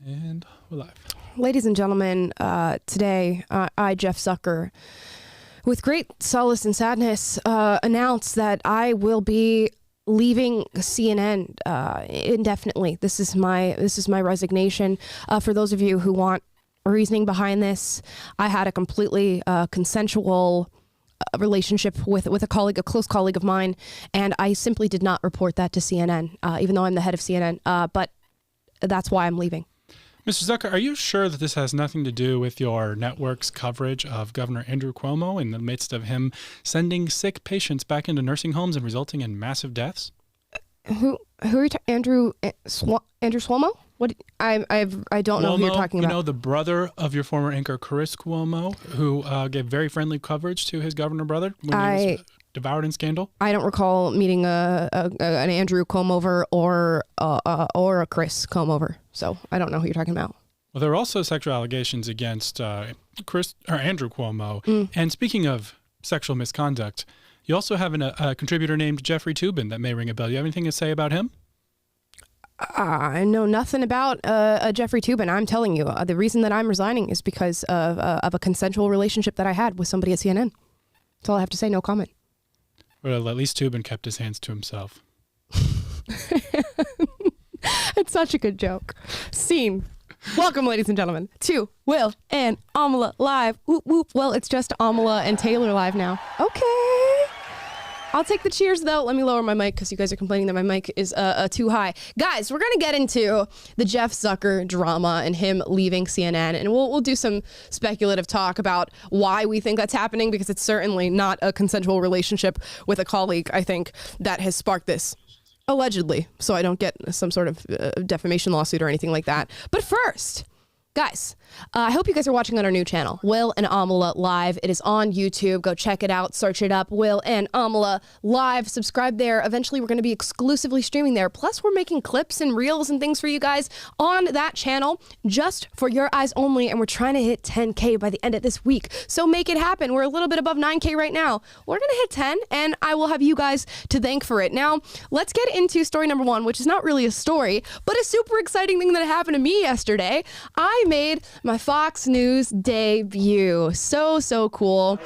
And we're live. Ladies and gentlemen, today I, Jeff Zucker, with great solace and sadness, announce that I will be leaving CNN indefinitely. This is my resignation. For those of you who want reasoning behind this, I had a completely consensual relationship with a colleague, a close colleague of mine, and I simply did not report that to CNN, even though I'm the head of CNN. But that's why I'm leaving. Mr. Zucker, are you sure that this has nothing to do with your network's coverage of Governor Andrew Cuomo in the midst of him sending sick patients back into nursing homes and resulting in massive deaths? Who are you Andrew Cuomo? What? I don't know who you're talking about. You know, the brother of your former anchor, Chris Cuomo, who gave very friendly coverage to his governor brother when he was devoured in scandal? I don't recall meeting an Andrew Cuomo or a Chris Cuomo, so I don't know who you're talking about. Well, there are also sexual allegations against Andrew Cuomo. And speaking of sexual misconduct, you also have a contributor named Jeffrey Toobin that may ring a bell. You have anything to say about him? I know nothing about Jeffrey Toobin. I'm telling you, the reason that I'm resigning is because of a consensual relationship that I had with somebody at CNN. That's all I have to say. No comment. Well, at least Toobin kept his hands to himself. It's such a good joke. Scene. Welcome, ladies and gentlemen, to Will and Amala Live. Whoop, whoop. Well, it's just Amala and Taylor live now. Okay. I'll take the cheers, though. Let me lower my mic because you guys are complaining that my mic is too high. Guys, we're going to get into the Jeff Zucker drama and him leaving CNN, and we'll do some speculative talk about why we think that's happening, because it's certainly not a consensual relationship with a colleague, I think, that has sparked this. Allegedly, so I don't get some sort of defamation lawsuit or anything like that. But first, guys, I hope you guys are watching on our new channel, Will and Amala Live. It is on YouTube. Go check it out. Search it up, Will and Amala Live. Subscribe there. Eventually, we're going to be exclusively streaming there. Plus, we're making clips and reels and things for you guys on that channel, just for your eyes only. And we're trying to hit 10K by the end of this week. So make it happen. We're a little bit above 9K right now. We're going to hit 10, and I will have you guys to thank for it. Now, let's get into story number one, which is not really a story, but a super exciting thing that happened to me yesterday. I made my Fox News debut. So cool.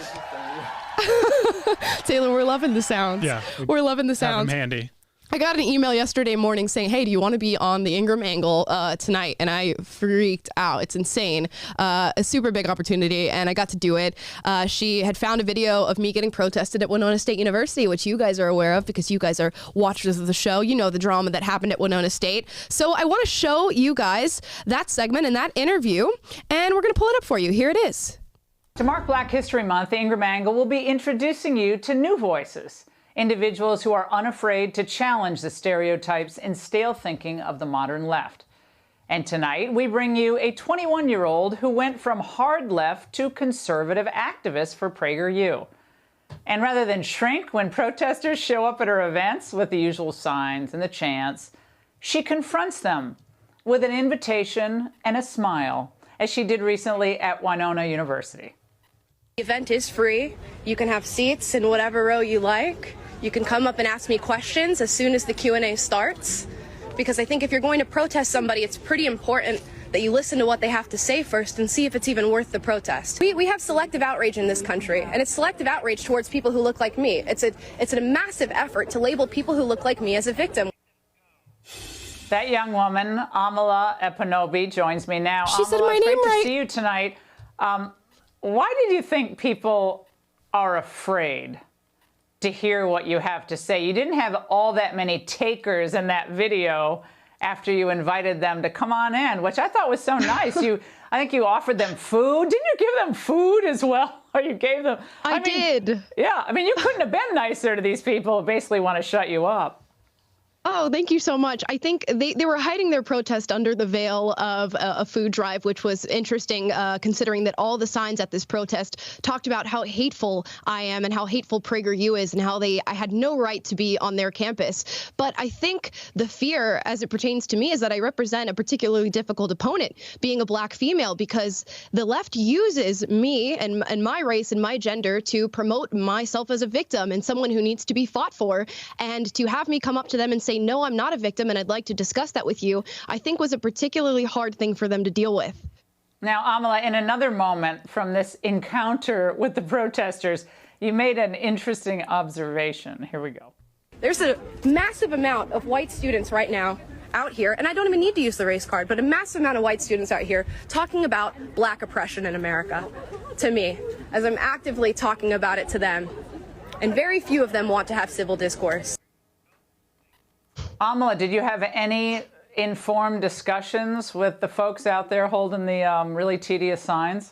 Taylor, we're loving the sounds. Yeah. We're loving the sounds. Have him handy. I got an email yesterday morning saying, hey, do you want to be on the Ingraham angle tonight? And I freaked out. It's insane. A super big opportunity, and I got to do it. She had found a video of me getting protested at Winona State University, which you guys are aware of because you guys are watchers of the show. You know the drama that happened at Winona State. So I want to show you guys that segment and that interview, and we're going to pull it up for you. Here it is. To mark Black History Month, the Ingraham Angle will be introducing you to new voices. Individuals who are unafraid to challenge the stereotypes and stale thinking of the modern left. And tonight, we bring you a 21-year-old who went from hard left to conservative activist for PragerU. And rather than shrink when protesters show up at her events with the usual signs and the chants, she confronts them with an invitation and a smile, as she did recently at Winona University. The event is free. You can have seats in whatever row you like. You can come up and ask me questions as soon as the Q&A starts, because I think if you're going to protest somebody, it's pretty important that you listen to what they have to say first and see if it's even worth the protest. We have selective outrage in this country, and it's selective outrage towards people who look like me. It's a massive effort to label people who look like me as a victim. That young woman, Amala Epinobi, joins me now. She said Amala, my it's name great right. to see you tonight. Why did you think people are afraid to hear what you have to say? You didn't have all that many takers in that video after you invited them to come on in, which I thought was so nice. I think you offered them food. Didn't you give them food as well? Or you gave them... I did. Yeah, I mean, you couldn't have been nicer to these people who basically want to shut you up. Oh, thank you so much. I think they were hiding their protest under the veil of a food drive, which was interesting, considering that all the signs at this protest talked about how hateful I am and how hateful PragerU is and how I had no right to be on their campus. But I think the fear, as it pertains to me, is that I represent a particularly difficult opponent, being a Black female, because the left uses me and my race and my gender to promote myself as a victim and someone who needs to be fought for, and to have me come up to them and say, say, no, I'm not a victim and I'd like to discuss that with you, I think was a particularly hard thing for them to deal with. Now, Amala, in another moment from this encounter with the protesters, you made an interesting observation. Here we go. There's a massive amount of white students right now out here, and I don't even need to use the race card, but a massive amount of white students out here talking about black oppression in America to me, as I'm actively talking about it to them. And very few of them want to have civil discourse. Amala, did you have any informed discussions with the folks out there holding the really tedious signs?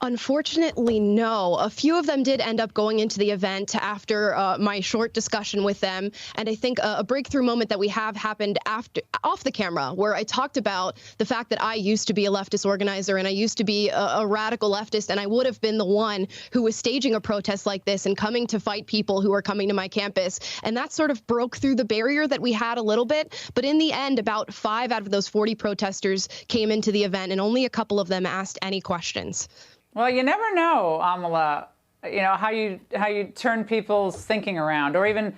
Unfortunately, no. A few of them did end up going into the event after my short discussion with them. And I think a breakthrough moment that we have happened off the camera, where I talked about the fact that I used to be a leftist organizer and I used to be a radical leftist, and I would have been the one who was staging a protest like this and coming to fight people who are coming to my campus. And that sort of broke through the barrier that we had a little bit. But in the end, about 5 out of those 40 protesters came into the event, and only a couple of them asked any questions. Well, you never know, Amala, how you turn people's thinking around or even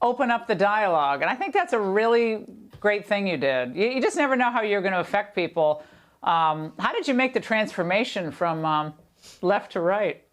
open up the dialogue. And I think that's a really great thing you did. You just never know how you're going to affect people. How did you make the transformation from left to right?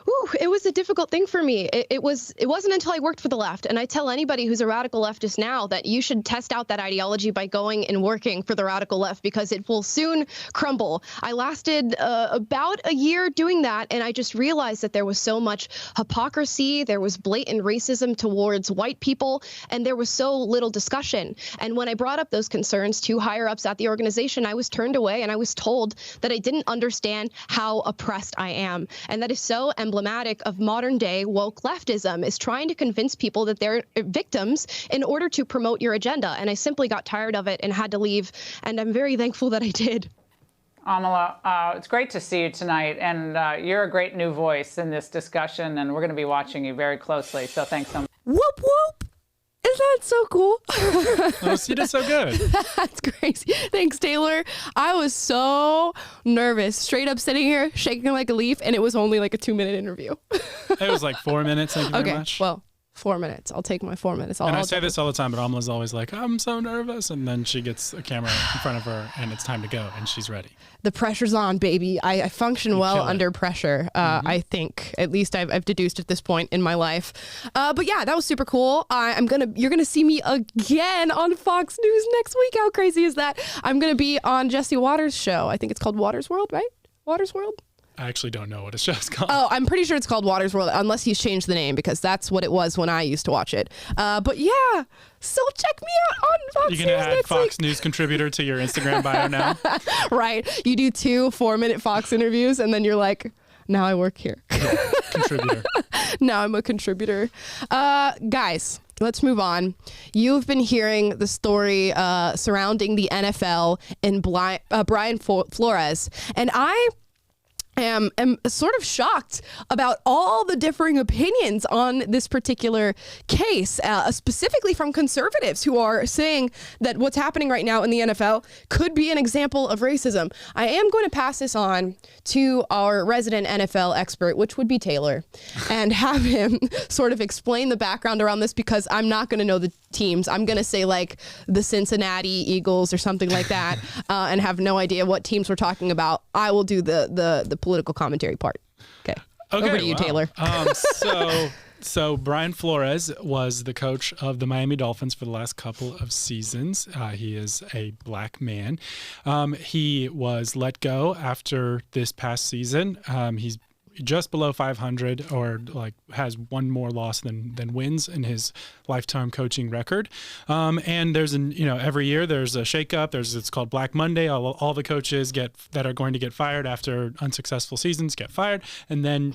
Ooh, it was a difficult thing for me. It wasn't until I worked for the left. And I tell anybody who's a radical leftist now that you should test out that ideology by going and working for the radical left, because it will soon crumble. I lasted about a year doing that, and I just realized that there was so much hypocrisy, there was blatant racism towards white people, and there was so little discussion. And when I brought up those concerns to higher ups at the organization, I was turned away and I was told that I didn't understand how oppressed I am. And that is so emblematic of modern day woke leftism, is trying to convince people that they're victims in order to promote your agenda. And I simply got tired of it and had to leave. And I'm very thankful that I did. Amala, it's great to see you tonight. And you're a great new voice in this discussion. And we're going to be watching you very closely. So thanks so much. Whoop, whoop. Isn't that so cool? Oh, you did so good. That's crazy. Thanks, Taylor. I was so nervous, straight up sitting here shaking like a leaf, and it was only like a 2-minute interview. It was like 4 minutes. Thank you very much. Well, 4 minutes. I'll take my 4 minutes. And I say this all the time, but Amala's always like, I'm so nervous. And then she gets a camera in front of her and it's time to go and she's ready. The pressure's on, baby. I function well under pressure. I think, at least I've deduced at this point in my life. But yeah, that was super cool. You're gonna see me again on Fox News next week. How crazy is that? I'm gonna be on Jesse Waters' show. I think it's called Waters World, right? Waters World? I actually don't know what his show's called. Oh, I'm pretty sure it's called Waters World, unless he's changed the name, because that's what it was when I used to watch it. But yeah, so check me out on Fox News. You're going to add Fox week. News contributor to your Instagram bio now? Right. You do 2 4-minute Fox interviews, and then you're like, now I work here. Contributor. Now I'm a contributor. Guys, let's move on. You've been hearing the story surrounding the NFL and Brian Flores, and I am sort of shocked about all the differing opinions on this particular case, specifically from conservatives who are saying that what's happening right now in the NFL could be an example of racism. I am going to pass this on to our resident NFL expert, which would be Taylor, and have him sort of explain the background around this, because I'm not going to know the teams. I'm going to say like the Cincinnati Eagles or something like that, and have no idea what teams we're talking about. I will do the political commentary part. Okay. Over to you, Taylor. So Brian Flores was the coach of the Miami Dolphins for the last couple of seasons. He is a black man. He was let go after this past season. He's just below 500, or like has one more loss than wins in his lifetime coaching record. And there's every year there's a shakeup. It's called Black Monday. All the coaches that are going to get fired after unsuccessful seasons get fired. And then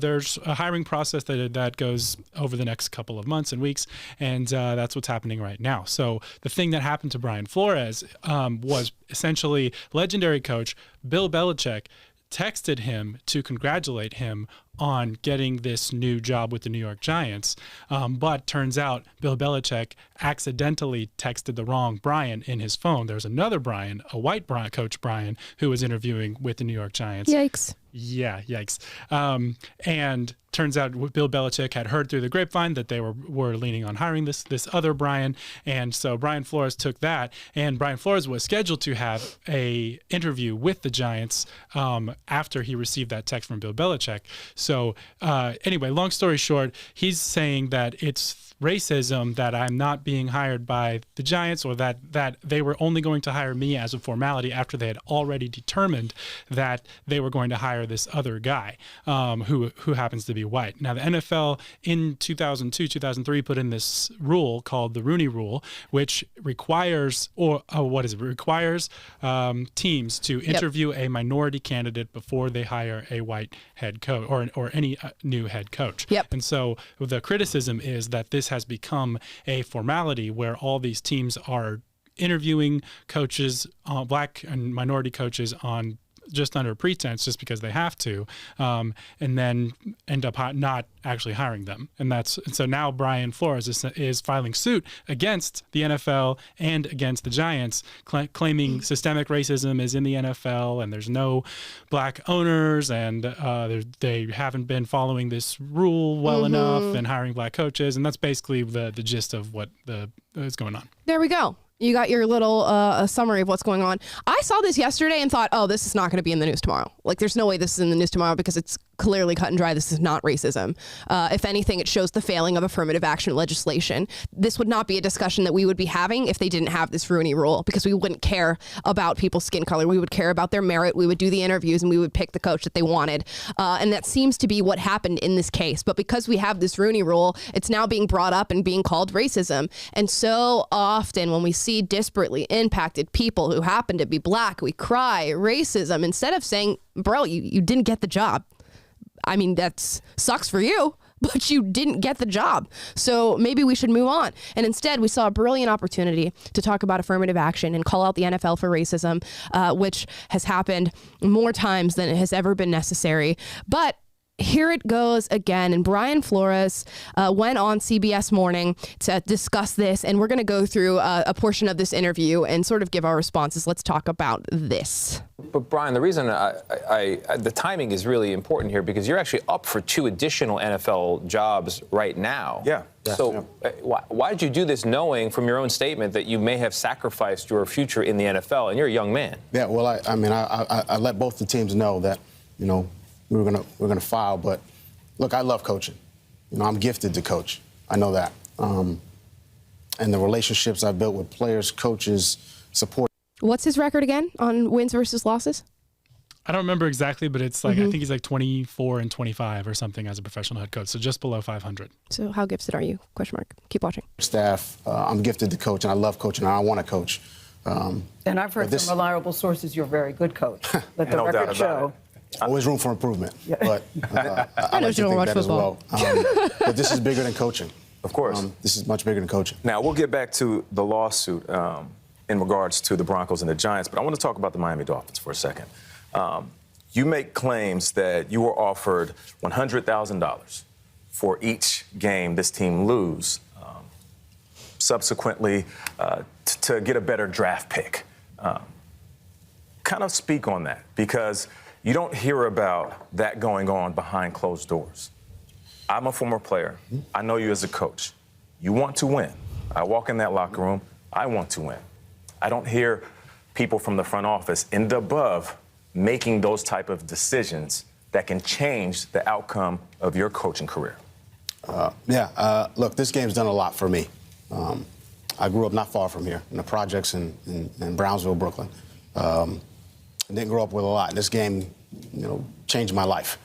there's a hiring process that goes over the next couple of months and weeks. And that's what's happening right now. So the thing that happened to Brian Flores was essentially legendary coach Bill Belichick texted him to congratulate him on getting this new job with the New York Giants. But turns out Bill Belichick accidentally texted the wrong Brian in his phone. There's another Brian, a white Brian, Coach Brian, who was interviewing with the New York Giants. Yikes. Yeah, yikes. And turns out Bill Belichick had heard through the grapevine that they were leaning on hiring this other Brian. And so Brian Flores took that, and Brian Flores was scheduled to have a interview with the Giants after he received that text from Bill Belichick. So anyway, long story short, he's saying that it's racism that I'm not being hired by the Giants, or that they were only going to hire me as a formality after they had already determined that they were going to hire this other guy who happens to be white. Now, the NFL in 2002, 2003 put in this rule called the Rooney Rule, which requires, requires teams to interview a minority candidate before they hire a white head coach or any new head coach. Yep. And so the criticism is that this has become a formality where all these teams are interviewing coaches, black and minority coaches, on just under pretense, just because they have to, and then end up not actually hiring them. And so now Brian Flores is filing suit against the NFL and against the Giants, claiming systemic racism is in the NFL and there's no black owners, and they haven't been following this rule well enough and hiring black coaches. And that's basically the gist of what is going on. There we go. You got your little summary of what's going on. I saw this yesterday and thought, oh, this is not going to be in the news tomorrow. Like, there's no way this is in the news tomorrow because it's clearly cut and dry. This is not racism. If anything, it shows the failing of affirmative action legislation. This would not be a discussion that we would be having if they didn't have this Rooney Rule, because we wouldn't care about people's skin color. We would care about their merit. We would do the interviews and we would pick the coach that they wanted. And that seems to be what happened in this case. But because we have this Rooney Rule, it's now being brought up and being called racism. And so often when we see disparately impacted people who happen to be black, we cry racism instead of saying, bro, you didn't get the job. I mean, that sucks for you, but you didn't get the job. So maybe we should move on. And instead, we saw a brilliant opportunity to talk about affirmative action and call out the NFL for racism, which has happened more times than it has ever been necessary. But here it goes again. And Brian Flores went on CBS Morning to discuss this. And we're going to go through a portion of this interview and sort of give our responses. Let's talk about this. But Brian, the reason the timing is really important here, because you're actually up for 2 additional NFL jobs right now. Yeah. So why did you do this, knowing from your own statement that you may have sacrificed your future in the NFL, and you're a young man? Yeah. Well, I let both the teams know that, we're gonna file. But look, I love coaching. I'm gifted to coach. I know that. And the relationships I've built with players, coaches, support. What's his record again on wins versus losses? I don't remember exactly, but it's like, I think he's like 24-25 or something as a professional head coach. So just below 500. So how gifted are you? ? Keep watching. Staff, I'm gifted to coach, and I love coaching, and I want to coach. And I've heard from reliable sources you're a very good coach. Let the record show. Always room for improvement, but I know like you don't to think watch that football. as well. But this is bigger than coaching. Of course. This is much bigger than coaching. Now, we'll get back to the lawsuit in regards to the Broncos and the Giants, but I want to talk about the Miami Dolphins for a second. You make claims that you were offered $100,000 for each game this team lose, subsequently to get a better draft pick. Kind of speak on that, because you don't hear about that going on behind closed doors. I'm a former player. I know you as a coach. You want to win. I walk in that locker room. I want to win. I don't hear people from the front office and above making those type of decisions that can change the outcome of your coaching career. Look, this game's done a lot for me. I grew up not far from here, in the projects in Brownsville, Brooklyn. I didn't grow up with a lot. This game, changed my life.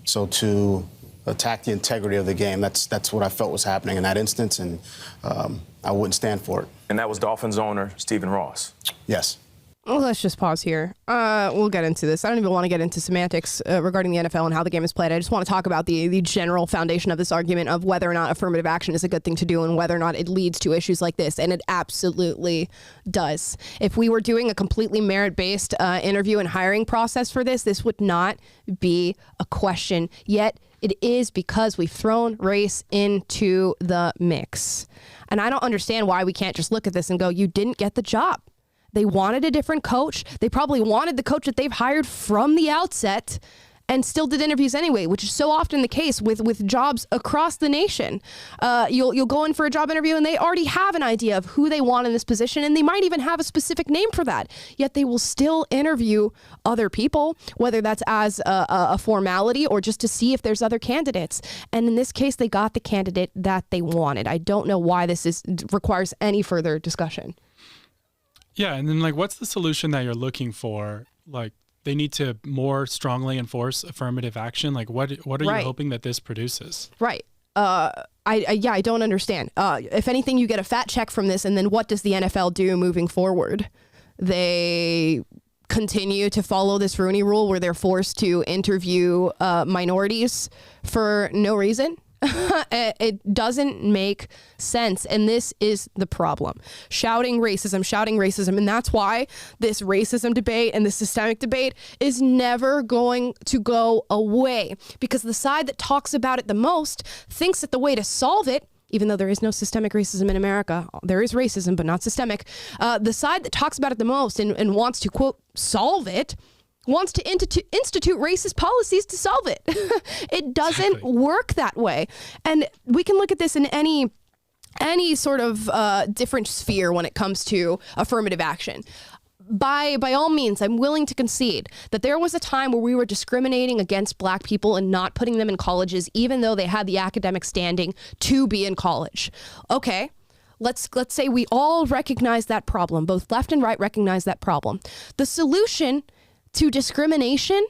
So to attack the integrity of the game, that's what I felt was happening in that instance, and I wouldn't stand for it. And that was Dolphins owner Stephen Ross. Yes. Well, let's just pause here. We'll get into this. I don't even want to get into semantics regarding the NFL and how the game is played. I just want to talk about the general foundation of this argument of whether or not affirmative action is a good thing to do and whether or not it leads to issues like this. And it absolutely does. If we were doing a completely merit-based interview and hiring process for this would not be a question. Yet it is, because we've thrown race into the mix. And I don't understand why we can't just look at this and go, you didn't get the job. They wanted a different coach. They probably wanted the coach that they've hired from the outset and still did interviews anyway, which is so often the case with jobs across the nation. You'll go in for a job interview and they already have an idea of who they want in this position, and they might even have a specific name for that. Yet they will still interview other people, whether that's as a formality or just to see if there's other candidates. And in this case, they got the candidate that they wanted. I don't know why this requires any further discussion. Yeah, and then like, what's the solution that you're looking for? Like, they need to more strongly enforce affirmative action. Like, what are you hoping that this produces? Right. I don't understand. If anything, you get a fat check from this, and then what does the NFL do moving forward? They continue to follow this Rooney Rule where they're forced to interview minorities for no reason. It doesn't make sense. And this is the problem. Shouting racism. And that's why this racism debate and this systemic debate is never going to go away, because the side that talks about it the most thinks that the way to solve it, even though there is no systemic racism in America, there is racism, but not systemic. The side that talks about it the most and wants to, quote, solve it, wants to institute racist policies to solve it. It doesn't work that way. And we can look at this in any sort of different sphere when it comes to affirmative action. By all means, I'm willing to concede that there was a time where we were discriminating against Black people and not putting them in colleges, even though they had the academic standing to be in college. Okay. Let's say we all recognize that problem. Both left and right recognize that problem. The solution to discrimination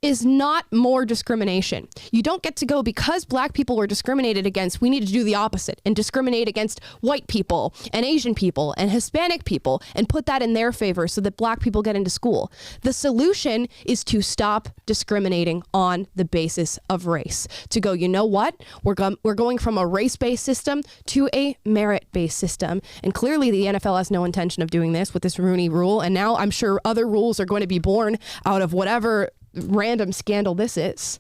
is not more discrimination. You don't get to go, because Black people were discriminated against, we need to do the opposite and discriminate against white people and Asian people and Hispanic people and put that in their favor so that Black people get into school. The solution is to stop discriminating on the basis of race. To go, you know what? We're going from a race-based system to a merit-based system. And clearly the NFL has no intention of doing this with this Rooney Rule. And now I'm sure other rules are going to be born out of whatever random scandal this is.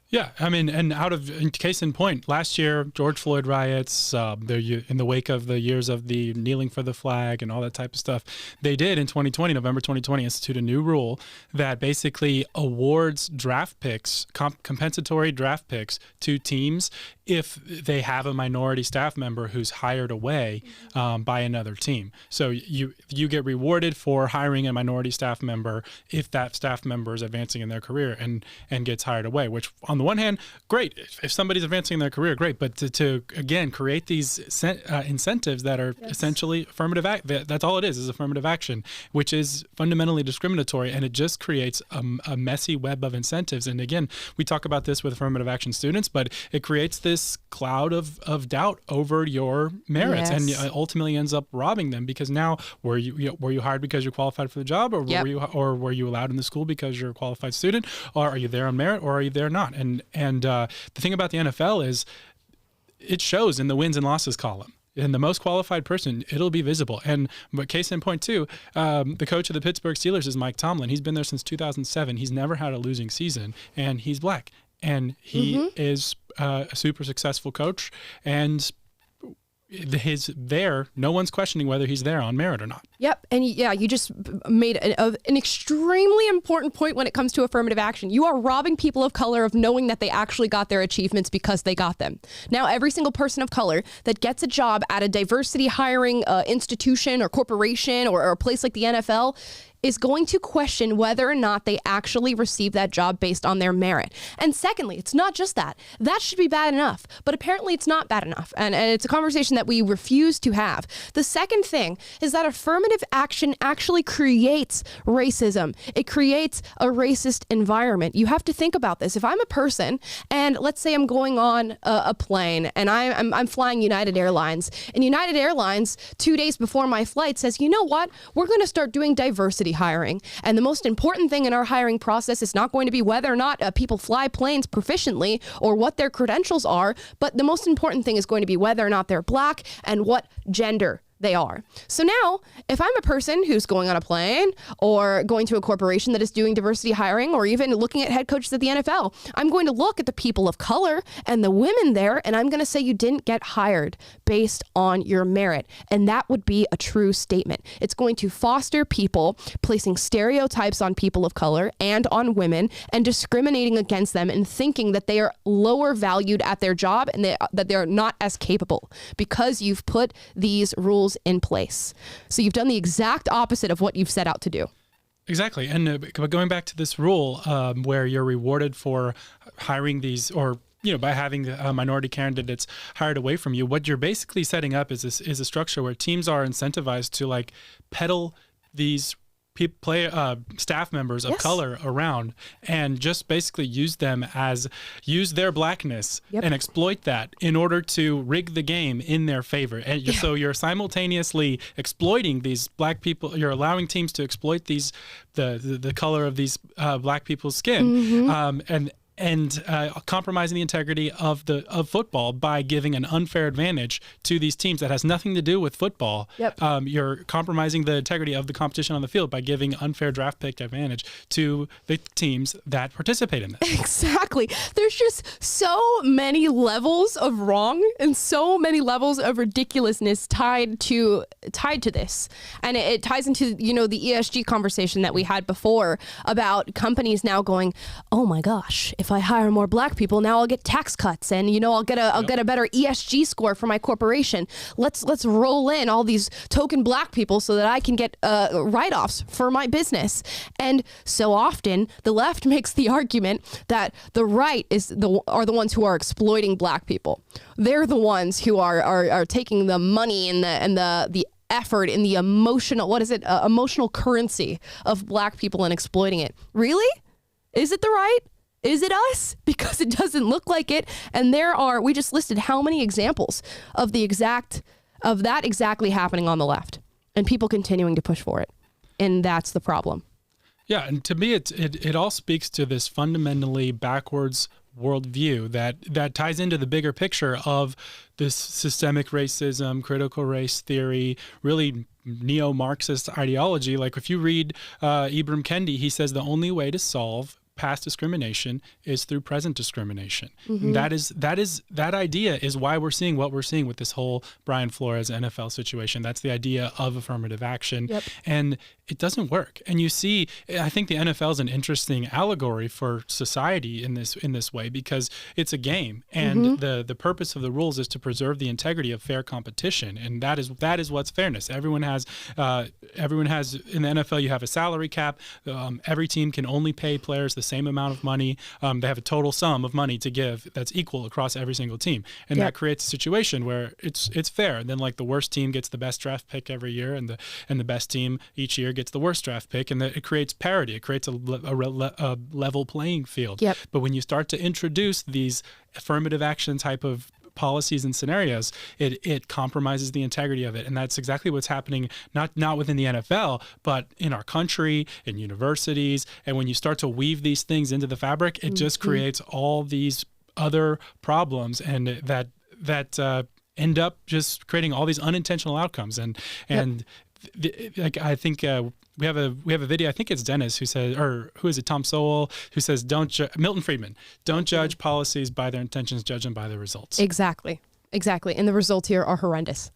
Yeah, I mean, and case in point, last year, George Floyd riots, in the wake of the years of the kneeling for the flag and all that type of stuff, they did in November 2020, institute a new rule that basically awards draft picks, compensatory draft picks to teams if they have a minority staff member who's hired away by another team. So you get rewarded for hiring a minority staff member if that staff member is advancing in their career and gets hired away, which on the one hand, great. If somebody's advancing in their career, great. But to again, create these incentives that are essentially affirmative act, that's all it is affirmative action, which is fundamentally discriminatory. And it just creates a messy web of incentives. And again, we talk about this with affirmative action students, but it creates this cloud of doubt over your merits, and ultimately ends up robbing them, because now were you hired because you're qualified for the job, or were you allowed in the school because you're a qualified student, or are you there on merit, or are you there not? And the thing about the NFL is it shows in the wins and losses column. And the most qualified person, it'll be visible. But case in point too, the coach of the Pittsburgh Steelers is Mike Tomlin. He's been there since 2007. He's never had a losing season, and he's Black. And he is a super successful coach, and no one's questioning whether he's there on merit or not. Yep. And you just made an extremely important point when it comes to affirmative action. You are robbing people of color of knowing that they actually got their achievements because they got them. Now, every single person of color that gets a job at a diversity hiring institution or corporation or a place like the NFL is going to question whether or not they actually receive that job based on their merit. And secondly, it's not just that. That should be bad enough, but apparently it's not bad enough. And it's a conversation that we refuse to have. The second thing is that affirmative action actually creates racism. It creates a racist environment. You have to think about this. If I'm a person and let's say I'm going on a plane and I'm flying United Airlines, and United Airlines 2 days before my flight says, you know what, we're going to start doing diversity hiring. And the most important thing in our hiring process is not going to be whether or not people fly planes proficiently or what their credentials are, but the most important thing is going to be whether or not they're Black and what gender they are. So now, if I'm a person who's going on a plane or going to a corporation that is doing diversity hiring or even looking at head coaches at the NFL, I'm going to look at the people of color and the women there, and I'm going to say you didn't get hired based on your merit. And that would be a true statement. It's going to foster people placing stereotypes on people of color and on women and discriminating against them and thinking that they are lower valued at their job and that they're not as capable because you've put these rules in place. So you've done the exact opposite of what you've set out to do. Exactly. And going back to this rule where you're rewarded for hiring these, or by having minority candidates hired away from you, what you're basically setting up is a structure where teams are incentivized to peddle these staff members of color around and just basically use their Blackness and exploit that in order to rig the game in their favor. And so you're simultaneously exploiting these Black people. You're allowing teams to exploit the color of these Black people's skin, and compromising the integrity of football by giving an unfair advantage to these teams that has nothing to do with football. You're compromising the integrity of the competition on the field by giving unfair draft pick advantage to the teams that participate in this. Exactly. There's just so many levels of wrong and so many levels of ridiculousness tied to this. And it ties into, the ESG conversation that we had before about companies now going, oh my gosh, if I hire more Black people, now I'll get tax cuts and I'll get a better ESG score for my corporation. Let's roll in all these token Black people so that I can get write-offs for my business. And so often the left makes the argument that the right are the ones who are exploiting Black people. They're the ones who are taking the money and the effort in the emotional currency of Black people and exploiting it. Really? Is it the right? Is it us? Because it doesn't look like it. And we just listed how many examples of that exactly happening on the left and people continuing to push for it. And that's the problem. Yeah. And to me, it all speaks to this fundamentally backwards worldview that ties into the bigger picture of this systemic racism, critical race theory, really neo-Marxist ideology. Like if you read Ibram Kendi, he says the only way to solve past discrimination is through present discrimination. And that idea is why we're seeing what we're seeing with this whole Brian Flores NFL situation. That's the idea of affirmative action. And it doesn't work. And you see, I think the NFL is an interesting allegory for society in this way, because it's a game, and the purpose of the rules is to preserve the integrity of fair competition, and that is what's fairness. Everyone has in the NFL, you have a salary cap. Every team can only pay players the same amount of money. They have a total sum of money to give that's equal across every single team, and that creates a situation where it's fair. And then the worst team gets the best draft pick every year, and the best team each year gets the worst draft pick, and it creates parity. It creates a level playing field. But when you start to introduce these affirmative action type of policies and scenarios, it compromises the integrity of it. And that's exactly what's happening, not within the NFL, but in our country, in universities. And when you start to weave these things into the fabric, it just creates all these other problems, and that end up just creating all these unintentional outcomes. And I think we have a video. I think it's Dennis who says, or who is it? Tom Sowell, who says, Milton Friedman, don't judge policies by their intentions, judge them by their results. Exactly. And the results here are horrendous.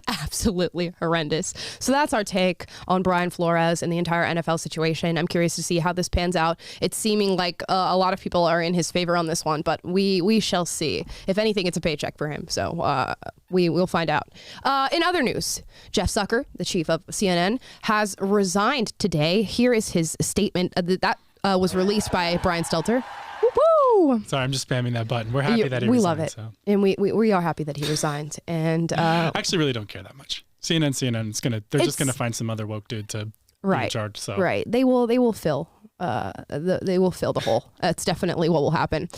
Absolutely horrendous. So that's our take on Brian Flores and the entire NFL situation. I'm curious to see how this pans out. It's seeming like a lot of people are in his favor on this one, but we shall see. If anything, it's a paycheck for him. So we will find out. In other news, Jeff Zucker, the chief of CNN, has resigned today. Here is his statement that was released by Brian Stelter. Woo! Sorry, I'm just spamming that button. We're happy that he resigned. We love it. So. And we are happy that he resigned. And I actually really don't care that much. CNN, they're just gonna find some other woke dude to be in charge. So they will fill they will fill the hole. That's definitely what will happen.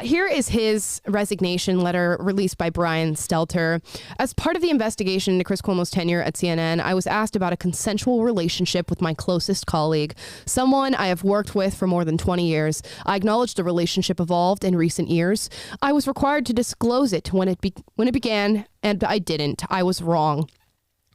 Here is his resignation letter released by Brian Stelter. As part of the investigation into Chris Cuomo's tenure at CNN, I was asked about a consensual relationship with my closest colleague, someone I have worked with for more than 20 years. I acknowledge the relationship evolved in recent years. I was required to disclose it when it began, and I didn't. I was wrong.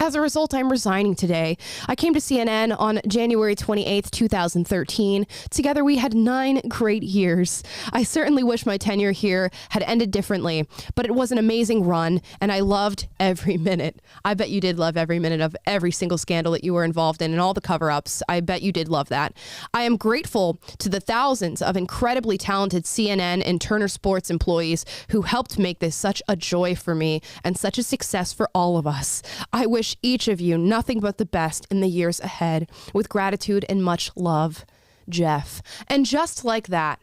As a result, I'm resigning today. I came to CNN on January 28th, 2013. Together, we had 9 great years. I certainly wish my tenure here had ended differently, but it was an amazing run, and I loved every minute. I bet you did love every minute of every single scandal that you were involved in and all the cover-ups. I bet you did love that. I am grateful to the thousands of incredibly talented CNN and Turner Sports employees who helped make this such a joy for me and such a success for all of us. I wish each of you nothing but the best in the years ahead. With gratitude and much love, Jeff. And just like that,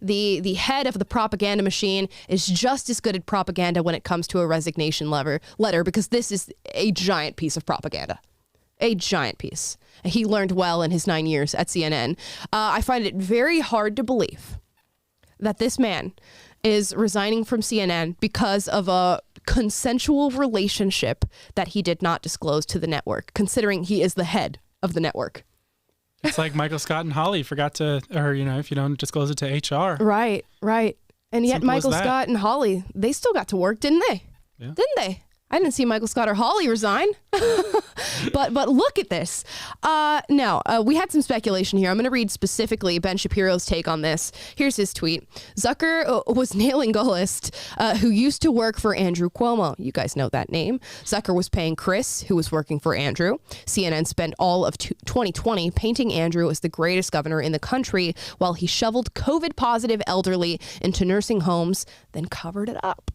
the head of the propaganda machine is just as good at propaganda when it comes to a resignation letter, because this is a giant piece of propaganda. A giant piece. He learned well in his 9 years at CNN. I find it very hard to believe that this man is resigning from CNN because of a consensual relationship that he did not disclose to the network, considering he is the head of the network. It's like Michael Scott and Holly forgot to, or, if you don't disclose it to HR. Right. And yet Michael Scott and Holly, they still got to work, didn't they? Yeah. Didn't they? I didn't see Michael Scott or Holly resign. but look at this. Now, we had some speculation here. I'm going to read specifically Ben Shapiro's take on this. Here's his tweet. Zucker was nailing Gullist, who used to work for Andrew Cuomo. You guys know that name. Zucker was paying Chris, who was working for Andrew. CNN spent all of 2020 painting Andrew as the greatest governor in the country while he shoveled COVID-positive elderly into nursing homes, then covered it up.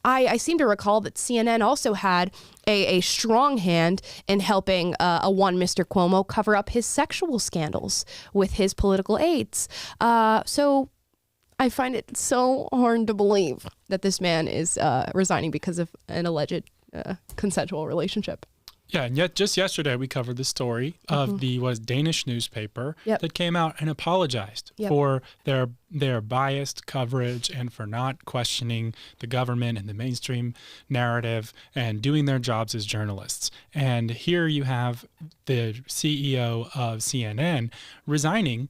I seem to recall that CNN also had a strong hand in helping a one Mr. Cuomo cover up his sexual scandals with his political aides. So I find it so hard to believe that this man is resigning because of an alleged consensual relationship. Yeah, and yet just yesterday we covered the story of the Danish newspaper that came out and apologized for their biased coverage and for not questioning the government and the mainstream narrative and doing their jobs as journalists. And here you have the CEO of CNN resigning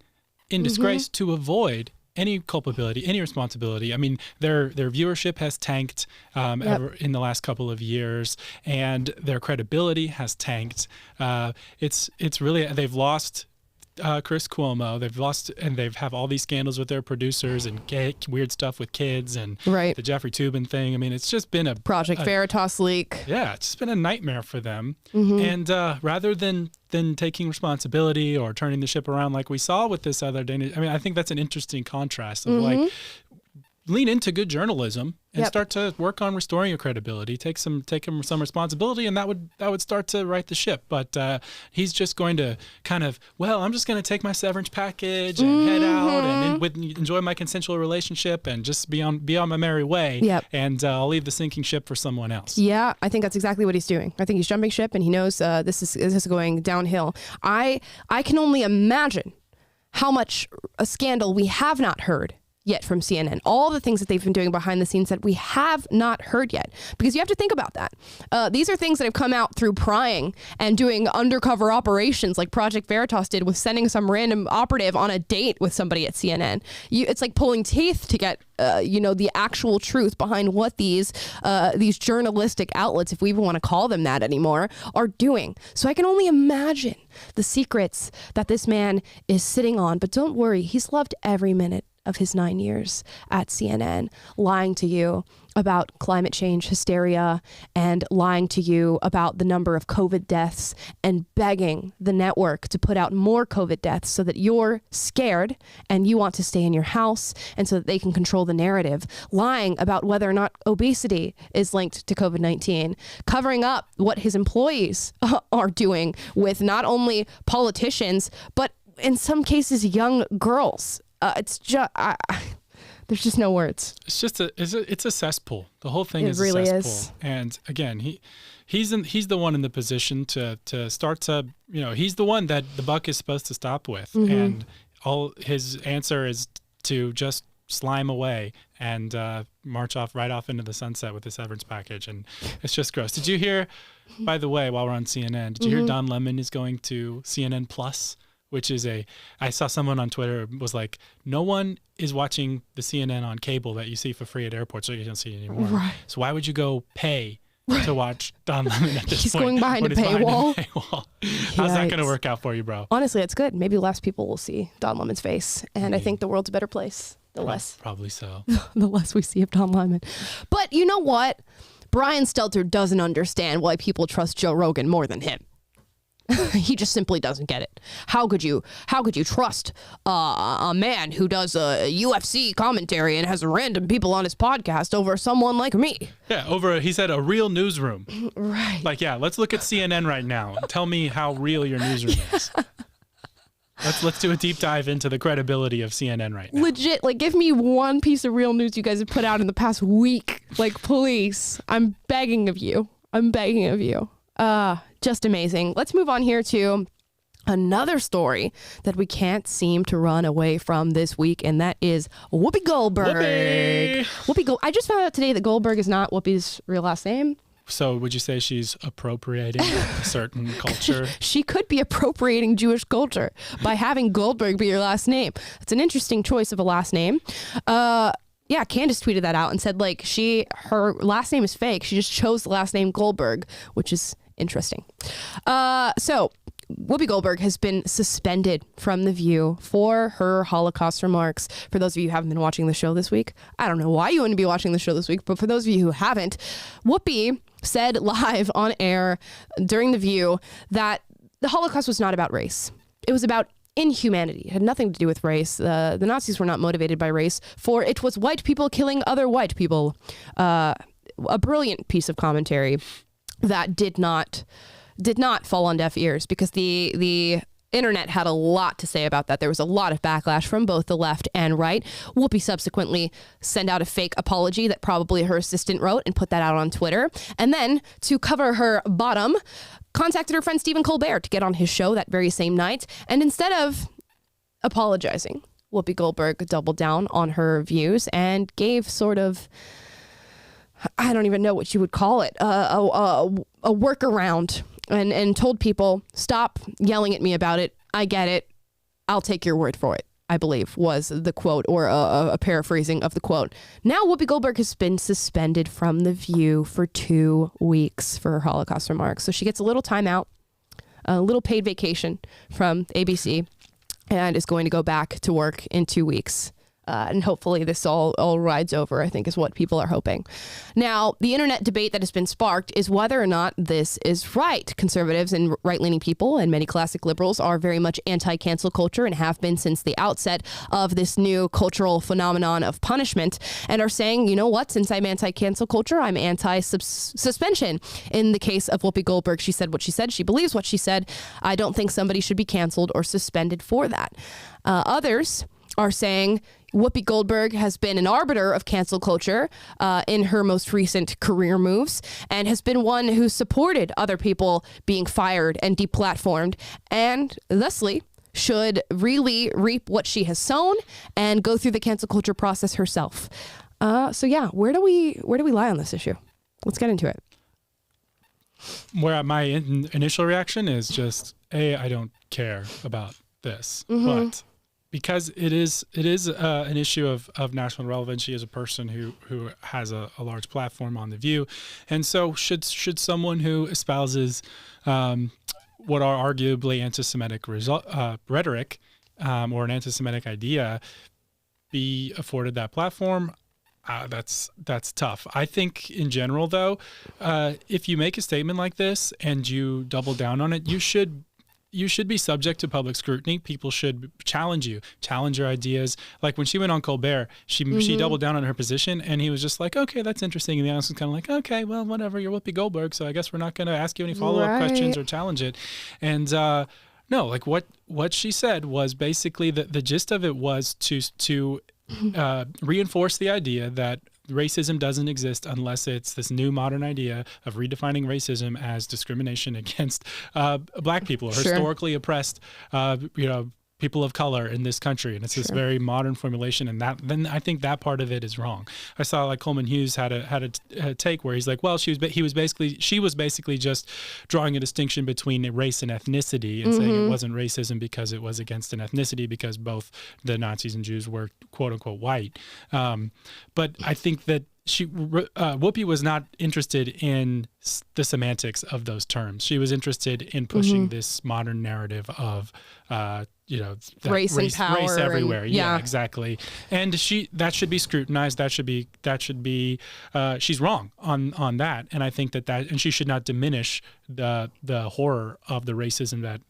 in disgrace to avoid any culpability, any responsibility. I mean, their viewership has tanked in the last couple of years, and their credibility has tanked. It's really, they've lost Chris Cuomo. They've lost, and they've have all these scandals with their producers and weird stuff with kids and the Jeffrey Toobin thing. I mean, it's just been a Project Veritas leak. Yeah, it's just been a nightmare for them. And rather than taking responsibility or turning the ship around like we saw with this other Danish, I mean, I think that's an interesting contrast of like, lean into good journalism and start to work on restoring your credibility. Take some responsibility, and that would start to right the ship. But he's just going to kind of, I'm just going to take my severance package and head out and enjoy my consensual relationship and just be on my merry way. And I'll leave the sinking ship for someone else. Yeah, I think that's exactly what he's doing. I think he's jumping ship, and he knows this is going downhill. I can only imagine how much a scandal we have not heard yet from CNN, all the things that they've been doing behind the scenes that we have not heard yet, because you have to think about that. These are things that have come out through prying and doing undercover operations like Project Veritas did with sending some random operative on a date with somebody at CNN. It's like pulling teeth to get the actual truth behind what these journalistic outlets, if we even want to call them that anymore, are doing. So I can only imagine the secrets that this man is sitting on. But don't worry, he's loved every minute of his 9 years at CNN, lying to you about climate change hysteria and lying to you about the number of COVID deaths and begging the network to put out more COVID deaths so that you're scared and you want to stay in your house and so that they can control the narrative, lying about whether or not obesity is linked to COVID-19, covering up what his employees are doing with not only politicians, but in some cases, young girls. It's just, there's just no words. It's just it's a cesspool. The whole thing is really a cesspool. Is. And again, he's the one in the position to start to, he's the one that the buck is supposed to stop with. And all his answer is to just slime away and march right off into the sunset with the severance package. And it's just gross. Did you hear, by the way, while we're on CNN, did you hear Don Lemon is going to CNN Plus, which is I saw someone on Twitter was like, no one is watching the CNN on cable that you see for free at airports, so you don't see it anymore. Right. So why would you go pay to watch Don Lemon at this He's point? going behind a paywall. How's that going to work out for you, bro? Honestly, it's good. Maybe less people will see Don Lemon's face, and I think the world's a better place. Probably so. The less we see of Don Lemon. But you know what? Brian Stelter doesn't understand why people trust Joe Rogan more than him. He just simply doesn't get it. How could you trust a man who does a UFC commentary and has random people on his podcast over someone like me? Yeah, he said a real newsroom. Right. Like, yeah, let's look at CNN right now. Tell me how real your newsroom is. Let's do a deep dive into the credibility of CNN right now. Legit, like, give me one piece of real news you guys have put out in the past week. Like, please. I'm begging of you. Just amazing. Let's move on here to another story that we can't seem to run away from this week, and that is Whoopi Goldberg. I just found out today that Goldberg is not Whoopi's real last name. So would you say she's appropriating a certain culture? She could be appropriating Jewish culture by having Goldberg be your last name. It's an interesting choice of a last name. Yeah, Candace tweeted that out and said, like, her last name is fake. She just chose the last name Goldberg, which is interesting. So Whoopi Goldberg has been suspended from The View for her Holocaust remarks. For those of you who haven't been watching the show this week, I don't know why you wouldn't be watching the show this week, but for those of you who haven't, Whoopi said live on air during The View that the Holocaust was not about race. It was about inhumanity. It had nothing to do with race. The Nazis were not motivated by race, for it was white people killing other white people. A brilliant piece of commentary that did not fall on deaf ears, because the internet had a lot to say about that. There was a lot of backlash from both the left and right. Whoopi subsequently sent out a fake apology that probably her assistant wrote and put that out on Twitter. And then, to cover her bottom, contacted her friend Stephen Colbert to get on his show that very same night. And instead of apologizing, Whoopi Goldberg doubled down on her views and gave sort of, I don't even know what you would call it, a workaround, and told people, stop yelling at me about it. I get it. I'll take your word for it, I believe was the quote, or a paraphrasing of the quote. Now Whoopi Goldberg has been suspended from The View for 2 weeks for her Holocaust remarks. So she gets a little time out, a little paid vacation from ABC, and is going to go back to work in 2 weeks. And hopefully this all rides over, I think, is what people are hoping. Now, the internet debate that has been sparked is whether or not this is right. Conservatives and right-leaning people and many classic liberals are very much anti-cancel culture and have been since the outset of this new cultural phenomenon of punishment, and are saying, you know what, since I'm anti-cancel culture, I'm anti-suspension. In the case of Whoopi Goldberg, she said what she said. She believes what she said. I don't think somebody should be canceled or suspended for that. Others are saying Whoopi Goldberg has been an arbiter of cancel culture in her most recent career moves, and has been one who supported other people being fired and deplatformed, and thusly should really reap what she has sown and go through the cancel culture process herself. So yeah, where do we lie on this issue? Let's get into it. Where my initial reaction is just, I don't care about this, but because it is an issue of national relevance. She is a person who has a large platform on The View, and so should someone who espouses what are arguably anti-Semitic rhetoric or an anti-Semitic idea be afforded that platform? That's tough. I think in general, though, if you make a statement like this and you double down on it, you should be subject to public scrutiny. People should challenge your ideas. Like when she went on Colbert, she doubled down on her position, and he was just like, okay, that's interesting. And the audience was kind of like, okay, well, whatever, you're Whoopi Goldberg, so I guess we're not going to ask you any follow-up questions or challenge it. And no, like what she said was basically the gist of it was to reinforce the idea that racism doesn't exist unless it's this new modern idea of redefining racism as discrimination against black people or historically oppressed, people of color in this country, and it's this very modern formulation, and then I think that part of it is wrong. I saw like Coleman Hughes had a take where he's like, well, she was basically just drawing a distinction between race and ethnicity and saying it wasn't racism because it was against an ethnicity because both the Nazis and Jews were quote unquote white. But I think that Whoopi was not interested in the semantics of those terms. She was interested in pushing this modern narrative of race and power, race everywhere. Yeah, exactly. And that should be scrutinized. That should be. She's wrong on that. And I think and she should not diminish the horror of the racism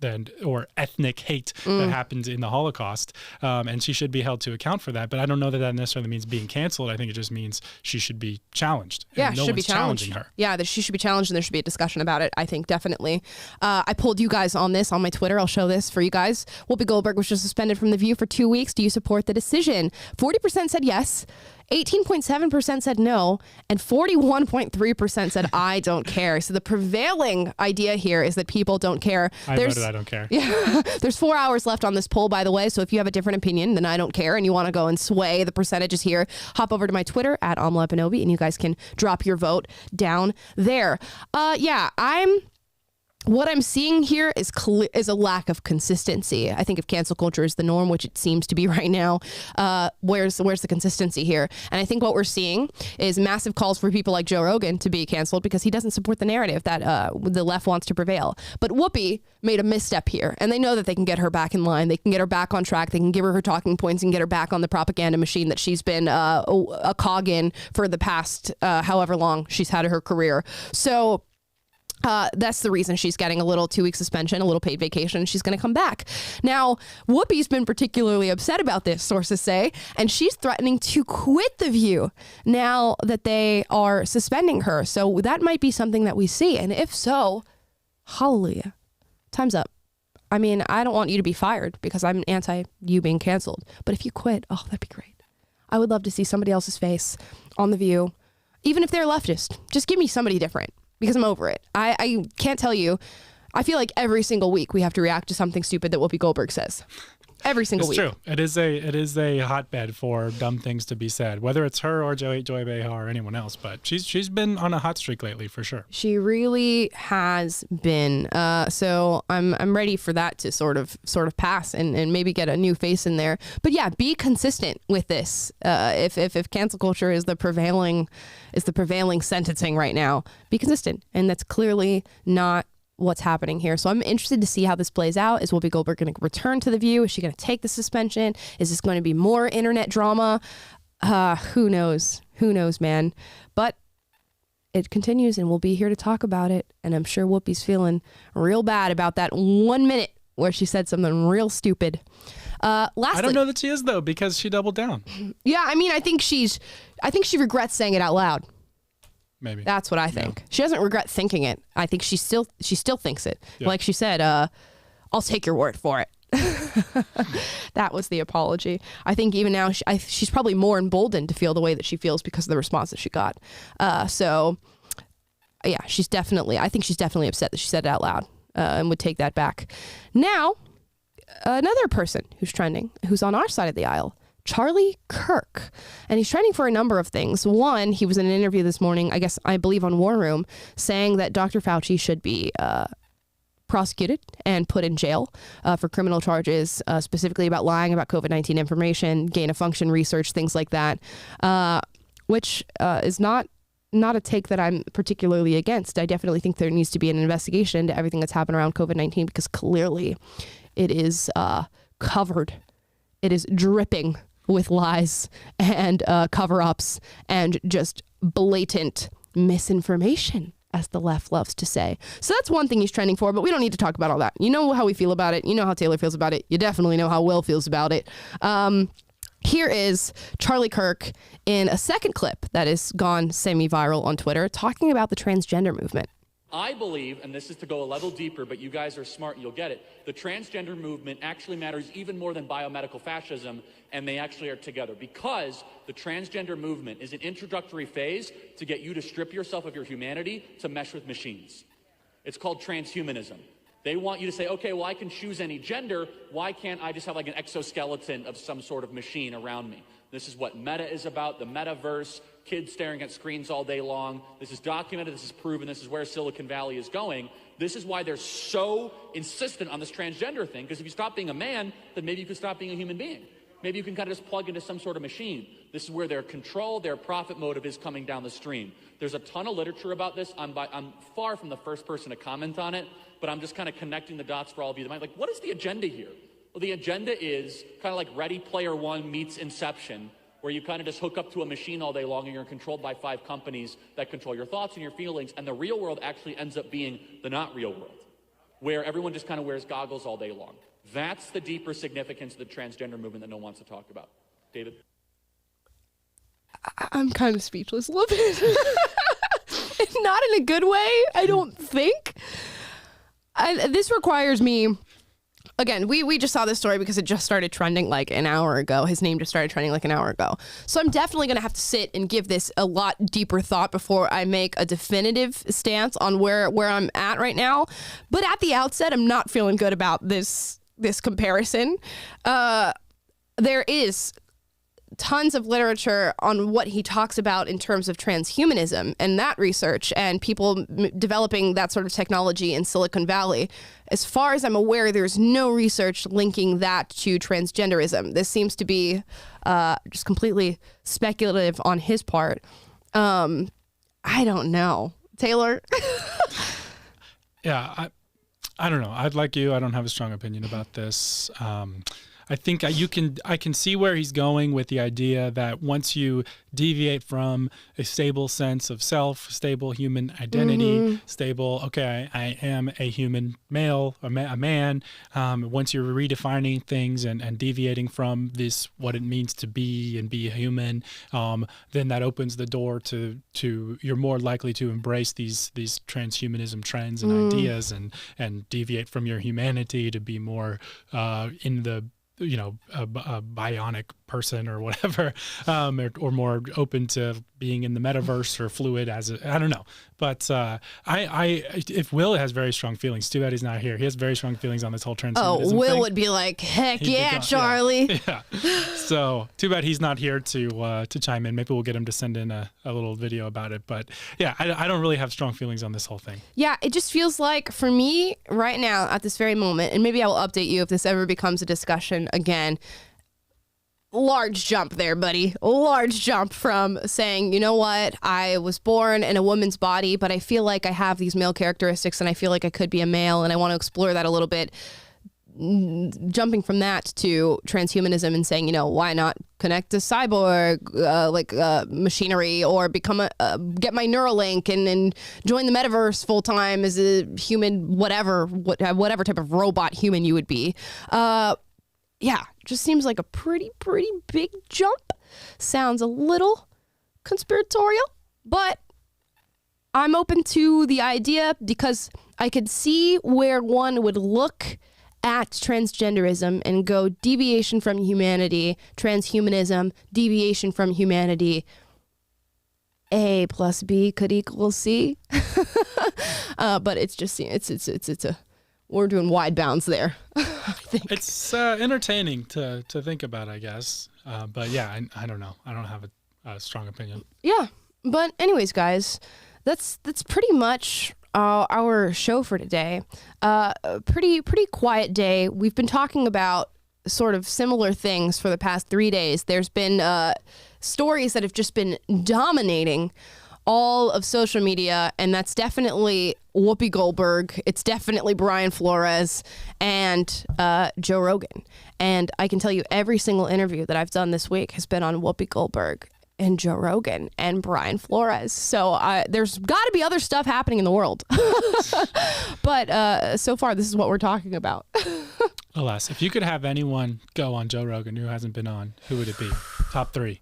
or ethnic hate that happened in the Holocaust. And she should be held to account for that. But I don't know that necessarily means being canceled. I think it just means she should be challenged. Yeah, no should be one's challenged. challenging her. Yeah, that she should be challenged, and there should be a discussion about it. I think definitely. I polled you guys on this on my Twitter. I'll show this for you guys. Whoopi Goldberg was just suspended from The View for 2 weeks. Do you support the decision? 40% said yes, 18.7% said no, and 41.3% said I don't care. So the prevailing idea here is that people don't care. I voted I don't care. Yeah, there's 4 hours left on this poll, by the way. So if you have a different opinion than I don't care and you want to go and sway the percentages here, hop over to my Twitter at Amala Benobi, and you guys can drop your vote down there. What I'm seeing here is a lack of consistency. I think if cancel culture is the norm, which it seems to be right now, where's the consistency here? And I think what we're seeing is massive calls for people like Joe Rogan to be canceled because he doesn't support the narrative that the left wants to prevail. But Whoopi made a misstep here, and they know that they can get her back in line. They can get her back on track. They can give her talking points and get her back on the propaganda machine that she's been a cog in for the past however long she's had her career. So that's the reason she's getting a little 2-week suspension, a little paid vacation. She's going to come back. Now, Whoopi's been particularly upset about this, sources say, and she's threatening to quit The View now that they are suspending her. So that might be something that we see. And if so, hallelujah. Time's up. I mean, I don't want you to be fired because I'm anti you being canceled. But if you quit, oh, that'd be great. I would love to see somebody else's face on The View, even if they're leftist. Just give me somebody different. Because I'm over it. I can't tell you. I feel like every single week we have to react to something stupid that Whoopi Goldberg says. Every single week. It's true. It is a hotbed for dumb things to be said, whether it's her or Joy Behar or anyone else. But she's been on a hot streak lately for sure. She really has been. So I'm ready for that to sort of pass and maybe get a new face in there. But yeah, be consistent with this. If cancel culture is the prevailing sentencing right now, be consistent, and that's clearly not what's happening here. So I'm interested to see how this plays out. Is Whoopi Goldberg going to return to The View? Is she going to take the suspension? Is this going to be more internet drama? Who knows? Who knows, man? But it continues, and we'll be here to talk about it. And I'm sure Whoopi's feeling real bad about that 1 minute where she said something real stupid. Lastly, I don't know that she is, though, because she doubled down. Yeah, I mean, I think she regrets saying it out loud. Maybe. That's what I think. Yeah. She doesn't regret thinking it. I think she still thinks it. Yeah. Like she said, I'll take your word for it. That was the apology. I think even now she's probably more emboldened to feel the way that she feels because of the response that she got. So yeah, I think she's definitely upset that she said it out loud and would take that back. Now, another person who's trending, who's on our side of the aisle, Charlie Kirk. And he's trending for a number of things. One, he was in an interview this morning, I believe on War Room, saying that Dr. Fauci should be prosecuted and put in jail for criminal charges, specifically about lying about COVID-19 information, gain-of-function research, things like that, which is not a take that I'm particularly against. I definitely think there needs to be an investigation into everything that's happened around COVID-19 because clearly it is covered. It is dripping with lies and cover-ups and just blatant misinformation, as the left loves to say. So that's one thing he's trending for, but we don't need to talk about all that. You know how we feel about it. You know how Taylor feels about it. You definitely know how Will feels about it. Here is Charlie Kirk in a second clip that has gone semi-viral on Twitter talking about the transgender movement. I believe, and this is to go a level deeper, but you guys are smart and you'll get it, the transgender movement actually matters even more than biomedical fascism, and they actually are together because the transgender movement is an introductory phase to get you to strip yourself of your humanity to mesh with machines. It's called transhumanism. They want you to say, okay, well, I can choose any gender. Why can't I just have like an exoskeleton of some sort of machine around me? This is what Meta is about, the metaverse, kids staring at screens all day long. This is documented, this is proven, this is where Silicon Valley is going. This is why they're so insistent on this transgender thing, because if you stop being a man, then maybe you could stop being a human being. Maybe you can kind of just plug into some sort of machine. This is where their control, their profit motive is coming down the stream. There's a ton of literature about this. I'm far from the first person to comment on it, but I'm just kind of connecting the dots for all of you. Like, what is the agenda here? Well, the agenda is kind of like Ready Player One meets Inception, where you kind of just hook up to a machine all day long and you're controlled by 5 companies that control your thoughts and your feelings, and the real world actually ends up being the not real world, where everyone just kind of wears goggles all day long. That's the deeper significance of the transgender movement that no one wants to talk about. David? I'm kind of speechless a little bit. Not in a good way, I don't think. This requires me... Again, we just saw this story because it just started trending like an hour ago. His name just started trending like an hour ago. So I'm definitely going to have to sit and give this a lot deeper thought before I make a definitive stance on where I'm at right now. But at the outset, I'm not feeling good about this comparison. There is tons of literature on what he talks about in terms of transhumanism and that research and people developing that sort of technology in Silicon Valley. As far as I'm aware, there's no research linking that to transgenderism. This seems to be just completely speculative on his part. I don't know. Taylor? Yeah, I don't know. I'd like you. I don't have a strong opinion about this. I think I can see where he's going with the idea that once you deviate from a stable sense of self, stable human identity, stable, okay, I am a human male, a man. Once you're redefining things and deviating from this, what it means to be and be a human, then that opens the door to you're more likely to embrace these transhumanism trends and ideas and deviate from your humanity to be more in the a bionic person or whatever, or more open to being in the metaverse or fluid I don't know. But if Will has very strong feelings, too bad he's not here. He has very strong feelings on this whole transhumanism thing. Will would be like, heck yeah, Charlie. Yeah. So too bad he's not here to chime in. Maybe we'll get him to send in a little video about it. But yeah, I don't really have strong feelings on this whole thing. Yeah, it just feels like for me right now at this very moment, and maybe I will update you if this ever becomes a discussion again. Large jump there, buddy. Large jump from saying, you know what, I was born in a woman's body, but I feel like I have these male characteristics and I feel like I could be a male and I want to explore that a little bit. Jumping from that to transhumanism and saying, why not connect to cyborg, machinery, or become get my Neuralink and join the metaverse full time as a human, whatever type of robot human you would be. Yeah, just seems like a pretty big jump. Sounds a little conspiratorial, but I'm open to the idea because I could see where one would look at transgenderism and go deviation from humanity, transhumanism, deviation from humanity. A plus B could equal C. But it's just, we're doing wide bounds there. I think. It's entertaining to think about, I guess. But yeah, I don't know. I don't have a strong opinion. Yeah. But anyways, guys, that's pretty much our show for today. Pretty quiet day. We've been talking about sort of similar things for the past 3 days. There's been stories that have just been dominating all of social media, and that's definitely Whoopi Goldberg. It's definitely Brian Flores and Joe Rogan. And I can tell you every single interview that I've done this week has been on Whoopi Goldberg and Joe Rogan and Brian Flores. So there's got to be other stuff happening in the world. But so far, this is what we're talking about. Alas, if you could have anyone go on Joe Rogan who hasn't been on, who would it be? Top 3.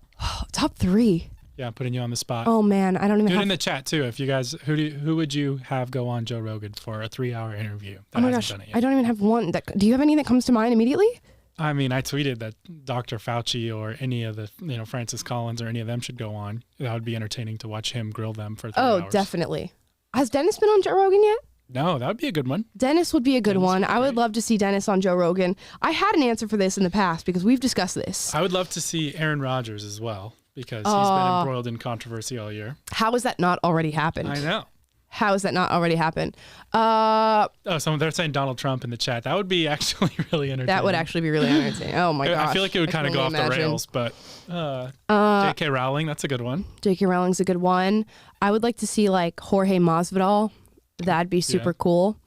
Top 3? Yeah, I'm putting you on the spot. Oh man, I don't even. Do it in the chat too. If you guys, who would you have go on Joe Rogan for a 3-hour interview? Oh my gosh, I don't even have one. Do you have any that comes to mind immediately? I mean, I tweeted that Dr. Fauci or any of the, Francis Collins or any of them should go on. That would be entertaining to watch him grill them for 3 hours. Oh, definitely. Has Dennis been on Joe Rogan yet? No, that would be a good one. Dennis would be a good one. I would love to see Dennis on Joe Rogan. I had an answer for this in the past because we've discussed this. I would love to see Aaron Rodgers as well because he's been embroiled in controversy all year. How has that not already happened? I know. How has that not already happened? They're saying Donald Trump in the chat. That would be actually really entertaining. That would actually be really entertaining. Oh my gosh. I feel like it would kind of go off the rails, but J.K. Rowling, that's a good one. J.K. Rowling's a good one. I would like to see like Jorge Masvidal. That'd be super cool.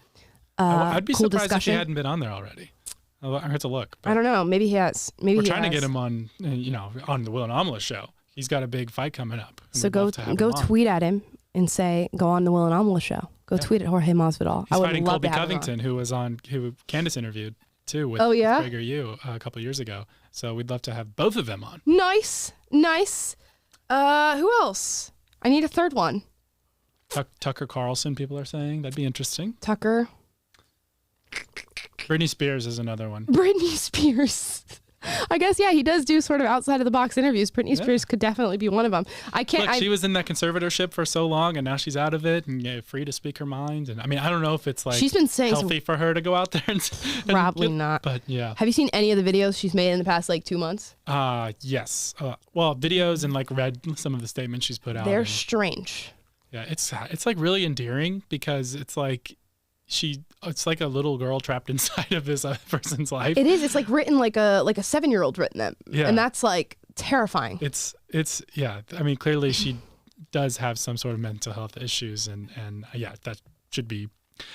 I'd be cool surprised discussion. if he hadn't been on there already. I have to look. I don't know. Maybe he has. Maybe we're he trying has. to get him on, on the Will and Amala show. He's got a big fight coming up. So go tweet at him and say, go on the Will and Amala show. Go tweet at Jorge Masvidal. He's I would fighting love Colby to have him Covington, who Candace interviewed too with Gregor Yu a couple years ago. So we'd love to have both of them on. Nice. Who else? I need a third one. Tucker Carlson, people are saying. That'd be interesting. Tucker. Britney Spears is another one. Britney Spears. I guess, yeah, he does do sort of outside of the box interviews. Britney Spears could definitely be one of them. She was in that conservatorship for so long, and now she's out of it and free to speak her mind. And I mean, I don't know if it's like she's been saying healthy for her to go out there and probably not. But yeah. Have you seen any of the videos she's made in the past like 2 months? Yes. Well, videos and like read some of the statements she's put out. They're strange. Yeah, it's like really endearing because it's like it's like a little girl trapped inside of this person's life. It is. It's like written like a 7-year-old written them. Yeah. And that's like terrifying. It's yeah. I mean, clearly she does have some sort of mental health issues and yeah, that should be,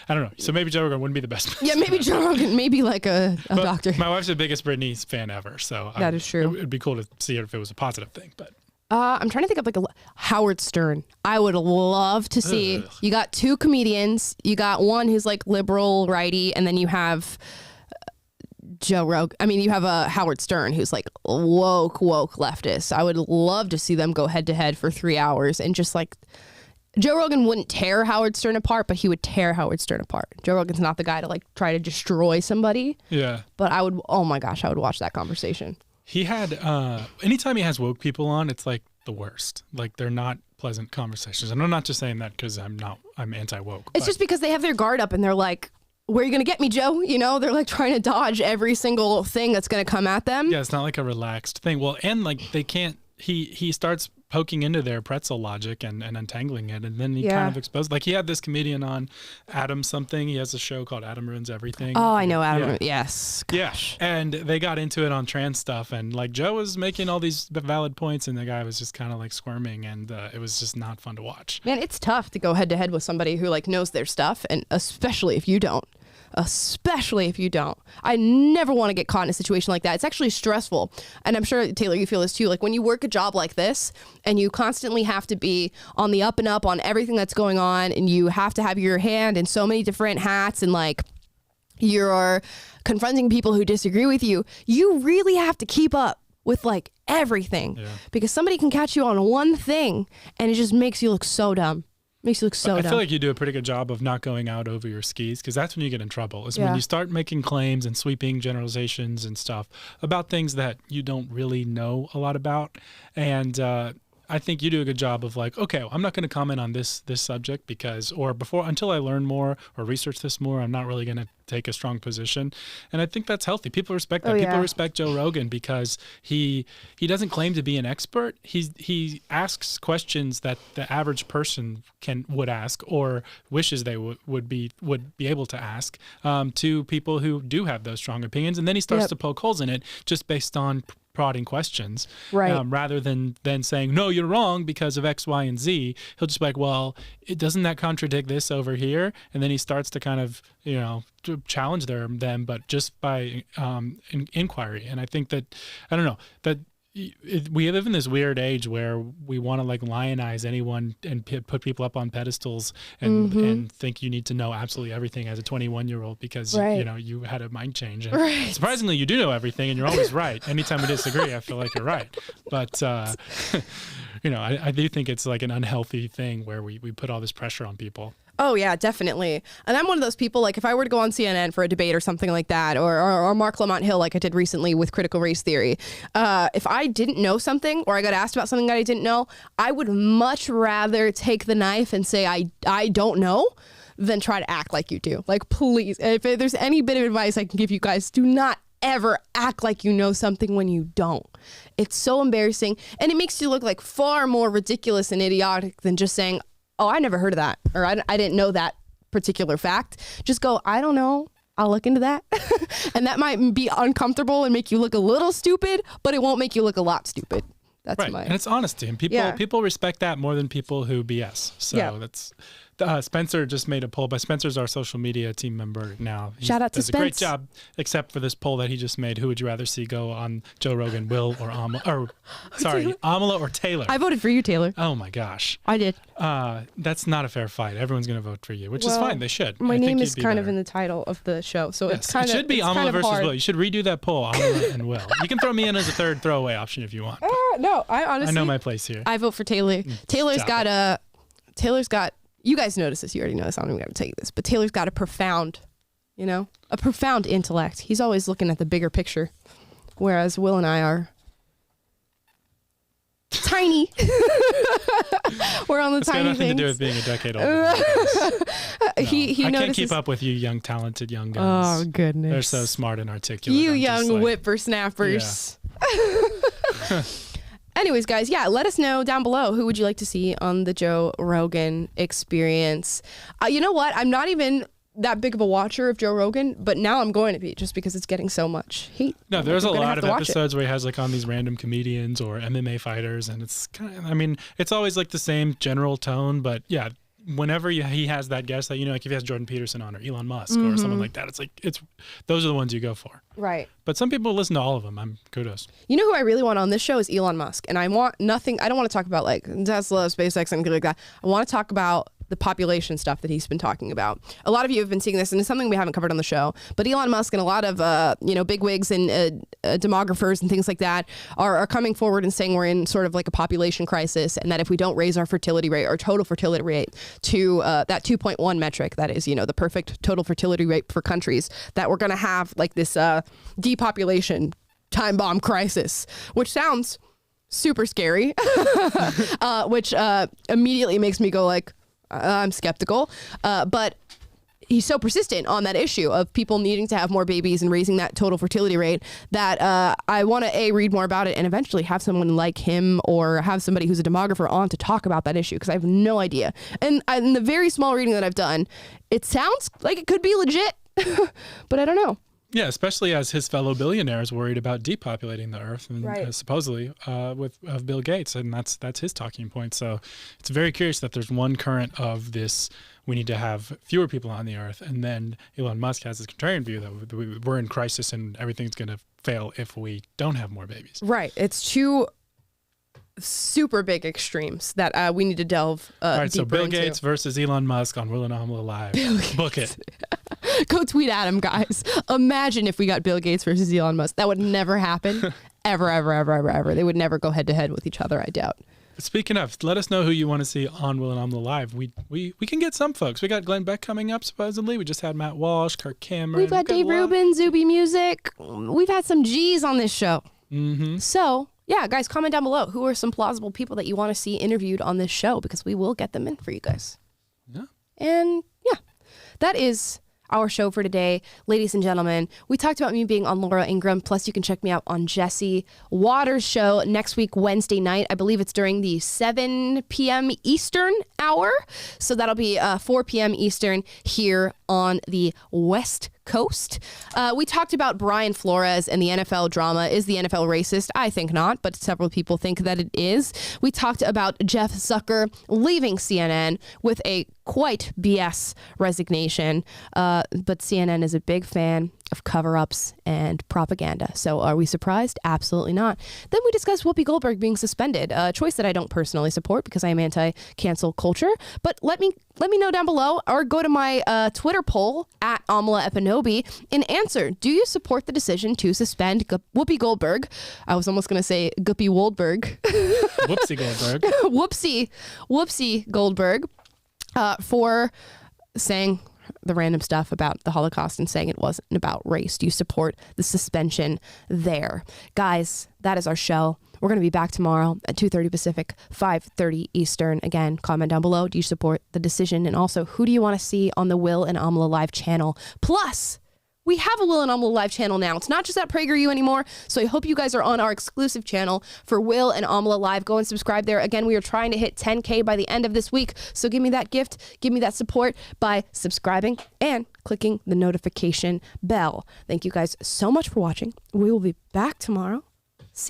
I don't know. So maybe Joe Rogan wouldn't be the best person. Yeah, maybe Joe Rogan, maybe like a doctor. My wife's the biggest Britney fan ever. So that is true. It'd be cool to see it if it was a positive thing, but. I'm trying to think of like a Howard Stern. I would love to see. Ugh. You got 2 comedians. You got one who's like liberal righty, and then you have Joe Rogan. I mean, you have a Howard Stern who's like woke leftist. I would love to see them go head to head for 3 hours and just like. Joe Rogan wouldn't tear Howard Stern apart, but he would tear Howard Stern apart. Joe Rogan's not the guy to like try to destroy somebody. Yeah. But I would. Oh my gosh, I would watch that conversation. He had, anytime he has woke people on, it's like the worst. Like they're not pleasant conversations. And I'm not just saying that because I'm anti-woke. It's just because they have their guard up and they're like, where are you going to get me, Joe? You know, they're like trying to dodge every single thing that's going to come at them. Yeah, it's not like a relaxed thing. Well, and like they can't, he starts poking into their pretzel logic and untangling it. And then he kind of exposes, like he had this comedian on, Adam something. He has a show called Adam Ruins Everything. Oh, I know Adam. Yes. Gosh. Yeah. And they got into it on trans stuff. And like Joe was making all these valid points and the guy was just kind of like squirming. And it was just not fun to watch. Man, it's tough to go head to head with somebody who like knows their stuff. And especially if you don't. I never want to get caught in a situation like that. It's actually stressful. And I'm sure, Taylor, you feel this too. Like when you work a job like this and you constantly have to be on the up and up on everything that's going on and you have to have your hand in so many different hats and like you're confronting people who disagree with you, you really have to keep up with like everything because somebody can catch you on one thing and it just makes you look so dumb. Makes you look so dumb. I feel like you do a pretty good job of not going out over your skis because that's when you get in trouble. Is when you start making claims and sweeping generalizations and stuff about things that you don't really know a lot about. And I think you do a good job of like, okay, well, I'm not going to comment on this subject because, or before, until I learn more or research this more, I'm not really going to take a strong position. And I think that's healthy. People respect that. People respect Joe Rogan because he doesn't claim to be an expert. He asks questions that the average person would ask or wishes they would be able to ask to people who do have those strong opinions. And then he starts to poke holes in it just based on prodding questions, rather than saying, no, you're wrong because of X, Y, and Z. He'll just be like, well, doesn't that contradict this over here? And then he starts to kind of, to challenge them, but just by inquiry. And I think that, I don't know, that we live in this weird age where we want to like lionize anyone and put people up on pedestals and think you need to know absolutely everything as a 21-year-old because you had a mind change. And surprisingly, you do know everything and you're always right. Anytime we disagree, I feel like you're right. But I do think it's like an unhealthy thing where we put all this pressure on people. Oh, yeah, definitely. And I'm one of those people, like if I were to go on CNN for a debate or something like that, or Mark Lamont Hill, like I did recently with critical race theory, if I didn't know something or I got asked about something that I didn't know, I would much rather take the knife and say I don't know than try to act like you do. Like, please, if there's any bit of advice I can give you guys, do not ever act like you know something when you don't. It's so embarrassing, and it makes you look like far more ridiculous and idiotic than just saying, oh, I never heard of that, or I didn't know that particular fact. Just go, I don't know, I'll look into that. And that might be uncomfortable and make you look a little stupid, but it won't make you look a lot stupid. That's right. And it's honesty, and people respect that more than people who BS. So that's Spencer just made a poll, but Spencer's our social media team member now. Shout out to Spence. Does a great job, except for this poll that he just made. Who would you rather see go on Joe Rogan, Will or Amala? Amala or Taylor? I voted for you, Taylor. Oh my gosh. I did. That's not a fair fight. Everyone's going to vote for you, which is fine. They should. My name is kind of in the title of the show, so it's kind of. It should be Amala versus Will. You should redo that poll, Amala and Will. You can throw me in as a third throwaway option if you want. No, I honestly. I know my place here. I vote for Taylor. Taylor's got. You guys notice this. You already know this. I don't even have to tell you this. But Taylor's got a profound intellect. He's always looking at the bigger picture, whereas Will and I are tiny. We're on the it's tiny got nothing things. to do with being a decade older. I can't keep up with you young, talented young guys. Oh, goodness. They're so smart and articulate. You young whippersnappers. Yeah. Anyways, guys, let us know down below who would you like to see on the Joe Rogan Experience. You know what? I'm not even that big of a watcher of Joe Rogan, but now I'm going to be just because it's getting so much hate. No, there's a lot of episodes where he has like on these random comedians or MMA fighters, and it's kind of, it's always like the same general tone, but yeah, whenever he has that guest that, like if he has Jordan Peterson on or Elon Musk or someone like that, it's those are the ones you go for. Right. But some people listen to all of them. Kudos. You know who I really want on this show is Elon Musk. And I want nothing, I don't want to talk about like Tesla, SpaceX, anything like that. I want to talk about the population stuff that he's been talking about. A lot of you have been seeing this, and it's something we haven't covered on the show. But Elon Musk and a lot of bigwigs and demographers and things like that are coming forward and saying we're in sort of like a population crisis, and that if we don't raise our fertility rate, our total fertility rate to that 2.1 metric, that is the perfect total fertility rate for countries, that we're going to have like this depopulation time bomb crisis, which sounds super scary, which immediately makes me go like, I'm skeptical, but he's so persistent on that issue of people needing to have more babies and raising that total fertility rate that I want to read more about it and eventually have someone like him or have somebody who's a demographer on to talk about that issue, because I have no idea. And in the very small reading that I've done, it sounds like it could be legit, but I don't know. Yeah, especially as his fellow billionaires worried about depopulating the earth, and supposedly of Bill Gates, and that's his talking point. So it's very curious that there's one current of this: we need to have fewer people on the earth, and then Elon Musk has this contrarian view that we're in crisis and everything's going to fail if we don't have more babies. Right. It's two super big extremes that we need to delve All right, so Bill into. Gates versus Elon Musk on Will and Amala Live. Book it. Go tweet at him, guys. Imagine if we got Bill Gates versus Elon Musk. That would never happen. Ever, ever, ever, ever, ever. They would never go head to head with each other, I doubt. Speaking of, let us know who you want to see on Will and Amala Live. We can get some folks. We got Glenn Beck coming up, supposedly. We just had Matt Walsh, Kirk Cameron. We've got Dave Rubin, Zuby Music. We've had some G's on this show. Mm-hmm. So, yeah, guys, comment down below. Who are some plausible people that you want to see interviewed on this show? Because we will get them in for you guys. Yeah. And, yeah, that is our show for today. Ladies and gentlemen, we talked about me being on Laura Ingraham, plus you can check me out on Jesse Waters' show next week, Wednesday night. I believe it's during the 7 p.m. Eastern hour. So that'll be 4 p.m. Eastern here on the West Coast. We talked about Brian Flores and the NFL drama. Is the NFL racist? I think not, but several people think that it is. We talked about Jeff Zucker leaving CNN with a quite BS resignation, but CNN is a big fan of cover-ups and propaganda. So are we surprised? Absolutely not. Then we discussed Whoopi Goldberg being suspended, a choice that I don't personally support because I am anti-cancel culture. But let me know down below, or go to my Twitter poll at Amala Epinobi and answer. Do you support the decision to suspend Whoopi Goldberg? I was almost going to say Guppy Woldberg. Whoopsie Goldberg. Whoopsie Goldberg for saying the random stuff about the Holocaust and saying it wasn't about race? Do you support the suspension there? Guys, that is our show. We're going to be back tomorrow at 2:30 Pacific, 5:30 Eastern. Again, comment down below. Do you support the decision? And also, who do you want to see on the Will and Amala Live channel? Plus, we have a Will and Amala Live channel now. It's not just at PragerU anymore. So I hope you guys are on our exclusive channel for Will and Amala Live. Go and subscribe there. Again, we are trying to hit 10K by the end of this week. So give me that gift. Give me that support by subscribing and clicking the notification bell. Thank you guys so much for watching. We will be back tomorrow